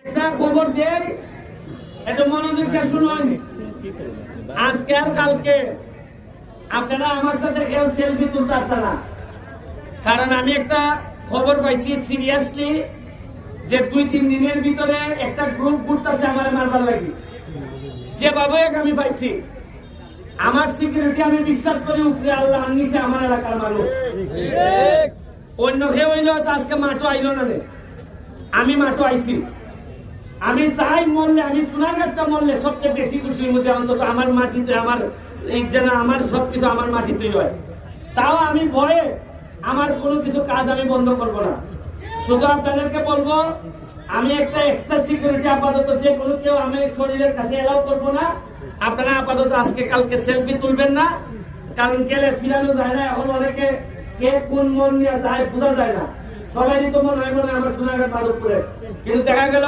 এটা খবর দেই, এটা মনোযোগ দিয়ে শুনুন। আজকে আর কালকে আপনারা আমার সাথে কেউ সেলফি তুলতে পারতেন না, কারণ আমি একটা খবর পাইছি সিরিয়াসলি যে 2-3 দিনের ভিতরে একটা গ্রুপ ঘুরতেছে আমার মারবার লাগি। যেভাবে আমি পাইছি, আমার সিকিউরিটি আমি বিশ্বাস করি উপরে আল্লাহ নিচে আমার এলাকার মানুষ। অন্য কেউ হইলে হয়তো আজকে মাঠও আইল না, আমি মাঠও আইছি। আমি চাই মরলে, আমি সোনাঘাটটা মরলে সবচেয়ে বেশি খুশি মধ্যে অন্তত আমার মাটিতে, আমার যেন আমার সবকিছু আমার মাটিতেই হয়। তাও আমি ভয়ে আমার কোনো কিছু কাজ আমি বন্ধ করবো না। শুধু আপনাদেরকে বলবো, আমি একটা এক্সট্রা সিকিউরিটি আপাতত যে কোনো কেউ আমি শরীরের কাছে এলাও করবো না। আপনারা আপাতত আজকে কালকে সেলফি তুলবেন না, কারণ গেলে ফিরানো যায় না। এখন অনেকে কে কোন মন নিয়ে যায় বোঝা যায় না। সবাই তো মনে হয় আমার সোনাঘাট মাধবপুরে, কিন্তু দেখা গেল